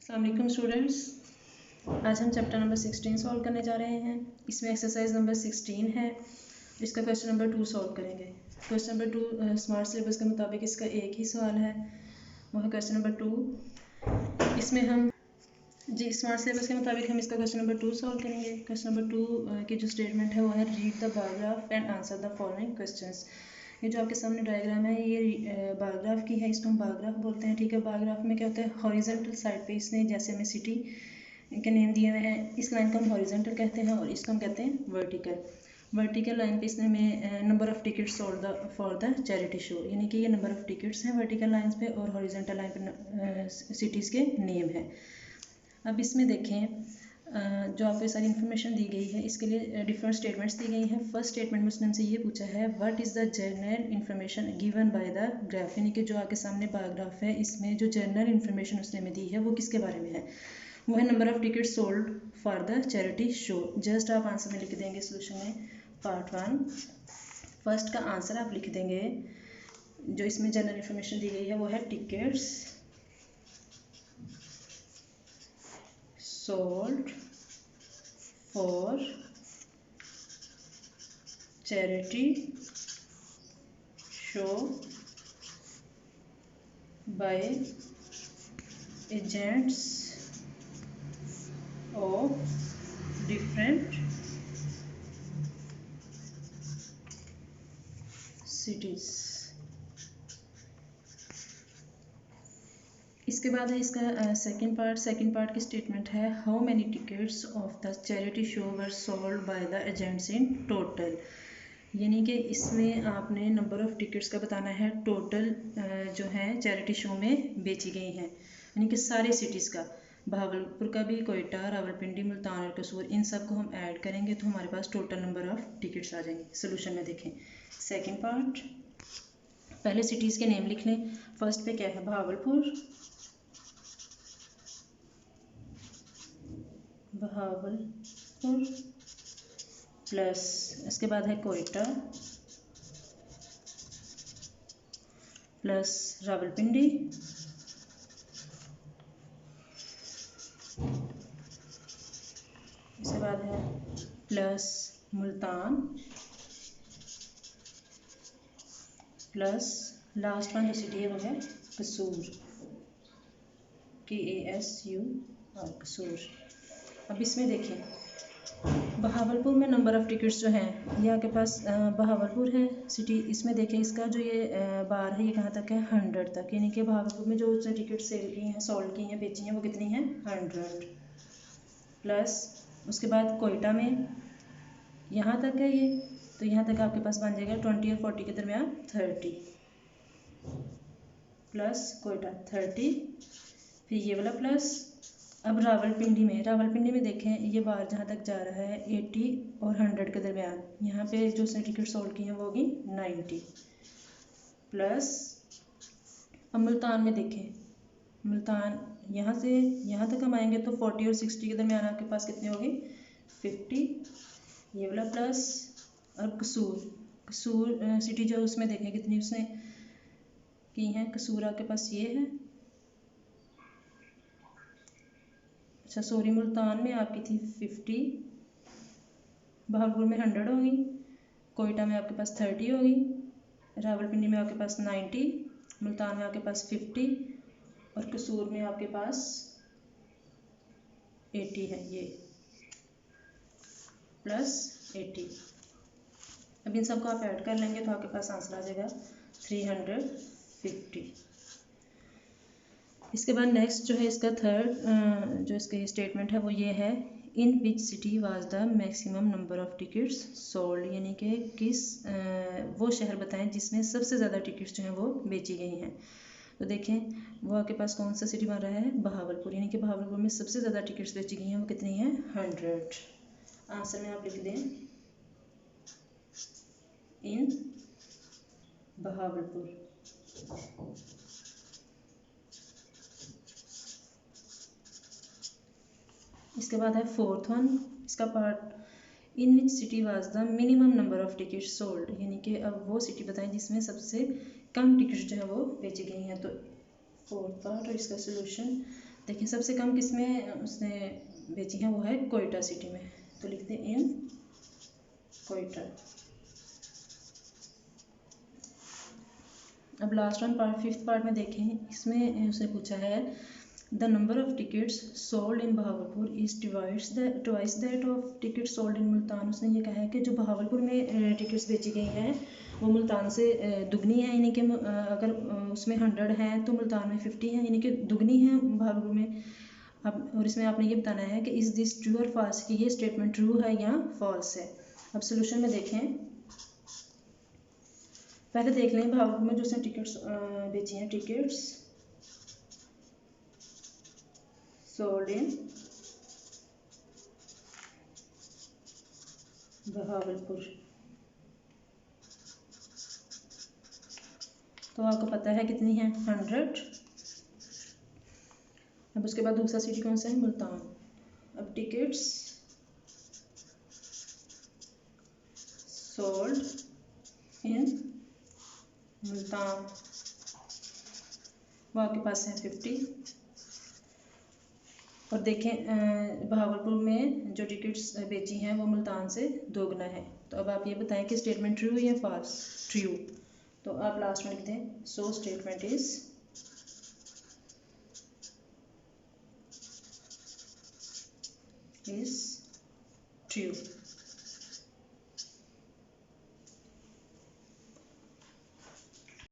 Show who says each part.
Speaker 1: अस्सलाम वालेकुम स्टूडेंट्स, आज हम चैप्टर नंबर 16 सॉल्व करने जा रहे हैं। इसमें एक्सरसाइज नंबर 16 है। इसका क्वेश्चन नंबर 2 सॉल्व करेंगे। क्वेश्चन नंबर 2 स्मार्ट सिलेबस के मुताबिक इसका एक ही सवाल है, वो है क्वेश्चन नंबर 2। इसमें हम स्मार्ट सिलेबस के मुताबिक हम इसका क्वेश्चन नंबर 2 सॉल्व करेंगे। क्वेश्चन नंबर 2 की जो स्टेटमेंट है वो है read the biograph and answer the following questions. ये जो आपके सामने डायग्राम है ये बायोग्राफ की है, इसको हम बायोग्राफ बोलते हैं। ठीक है, बायोग्राफ में क्या होता है, हॉरिजॉन्टल साइड पे इसने जैसे हमें सिटी के नेम दिए हुए हैं, इस लाइन को हम हॉरिजॉन्टल कहते हैं और इसको हम कहते हैं वर्टिकल। वर्टिकल लाइन पे इसने हमें number of tickets sold for the charity show, यानी कि ये नंबर ऑफ टिकट्स हैं वर्टिकल लाइंस पे और हॉरिजॉन्टल लाइन पे सिटीज़ के नेम है। अब इसमें देखें जो आपको सारी इन्फॉर्मेशन दी गई है, इसके लिए डिफरेंट स्टेटमेंट्स दी गई हैं। फर्स्ट स्टेटमेंट में उसने हमसे ये पूछा है what is the general information given by the graph, यानी कि जो आपके सामने बायोग्राफ है इसमें जो जनरल इन्फॉर्मेशन उसने हमें दी है वो किसके बारे में है, वो है number of ticket sold for the charity show. Just आप आंसर में लिख देंगे सोल्यूशन में पार्ट 1 फर्स्ट का आंसर आप लिख देंगे। जो इसमें जनरल इन्फॉर्मेशन दी गई है वो है tickets sold for charity show by agents of different cities। इसके बाद है इसका सेकंड पार्ट की स्टेटमेंट है how many tickets of the charity show were sold by the agents in total, यानी कि इसमें आपने नंबर ऑफ टिकट्स का बताना है टोटल जो है चैरिटी शो में बेची गई हैं, यानी कि सारे सिटीज़ का, भावलपुर का भी, कोयटा, रावलपिंडी, मुल्तान और कसूर, इन सब को हम ऐड करेंगे तो हमारे पास टोटल नंबर ऑफ टिकट्स आ जाएंगे। सोल्यूशन में देखें सेकेंड पार्ट, पहले सिटीज़ के नेम लिख लें। फर्स्ट पे क्या है, भावलपुर प्लस इसके बाद है कोयटा प्लस रावलपिंडी इसके बाद है plus Multan plus last one जो सिटी है वो है कसूर, KASUR कसूर। अब इसमें देखें बहावलपुर में नंबर ऑफ़ टिकट्स जो हैं ये आपके पास बहावलपुर है सिटी, इसमें देखें इसका जो ये बार है ये कहाँ तक है 100 तक, यानी कि बहावलपुर में जो उसने टिकट सेल की हैं, सोल्ड की हैं, बेची हैं वो कितनी हैं 100। प्लस उसके बाद कोयटा में यहाँ तक है ये, तो यहाँ तक आपके पास बन जाएगा 20 और 40 के दरमियान 30 प्लस कोयटा 30, फिर ये वाला प्लस। अब रावलपिंडी में देखें ये बार जहाँ तक जा रहा है 80 और 100 के दरमियान, यहाँ पे जो उसने टिकट सोल्ड की हैं वो होगी 90 प्लस। अब मुल्तान में देखें, मुल्तान यहाँ से यहाँ तक हम आएंगे तो 40 और 60 के दरमियान आपके पास कितनी होगी 50, ये वाला प्लस। और कसूर सिटी जो उसमें देखें कितनी उसने की हैं, कसूर आपके पास ये है, अच्छा सॉरी मुल्तान में आपकी थी 50, बहावलपुर में 100 होगी, कोयटा में आपके पास 30 होगी, रावलपिंडी में आपके पास 90, मुल्तान में आपके पास 50 और कसूर में आपके पास 80 है, ये प्लस 80। अब इन सबको आप ऐड कर लेंगे तो आपके पास आंसर आ जाएगा 350। इसके बाद नेक्स्ट जो है इसका थर्ड जो इसका स्टेटमेंट है वो ये है in which city was the maximum number of tickets sold, यानी कि किस वो शहर बताएं जिसमें सबसे ज़्यादा टिकट्स जो हैं वो बेची गई हैं। तो देखें वो आपके पास कौन सा सिटी बन रहा है, बहावलपुर, यानी कि बहावलपुर में सबसे ज़्यादा टिकट्स बेची गई हैं वो कितनी हैं 100। आंसर में आप लिख दें इन बहावलपुर। इसके बाद है फोर्थ वन, इसका part in which city was the minimum number of tickets sold, यानी कि अब वो सिटी बताएं जिसमें सबसे कम टिकट्स जो है वो बेची गई हैं। तो फोर्थ पार्ट और इसका सोल्यूशन देखिए सबसे कम किस में उसने बेची है, वो है कोयटा सिटी में, तो लिख दें इन कोयटा। अब last one part, fifth part में देखें, इसमें उसने पूछा है the number of tickets sold in Bahawalpur is twice that of tickets sold in Multan. उसने ये कहा है कि जो बहावलपुर में टिकट्स बेची गई हैं वो मुल्तान से दुगनी है, यानी कि अगर उसमें 100 हैं तो मुल्तान में 50 हैं, यानी कि दुगनी है बहावलपुर में। अब और इसमें आपने ये बताना है कि इज़ दिस ट्रू और फॉल्स, कि ये स्टेटमेंट ट्रू है या फॉल्स है। अब सोल्यूशन में देखें, पहले देख लें बहावलपुर में जो उसने टिकट्स बेची हैं, टिकट्स सोल्ड इन बहावलपुर, तो आपको पता है कितनी है 100। अब उसके बाद दूसरा सिटी कौन सा है, मुल्तान। अब टिकट्स सोल्ड इन मुल्तान, वो आपके पास है 50। और देखें बहावलपुर में जो टिकट्स बेची हैं वो मुल्तान से दोगुना है। तो अब आप ये बताएं कि स्टेटमेंट ट्रू या फॉल्स। ट्रू, तो आप लास्ट में लिख दें सो स्टेटमेंट इज ट्रू।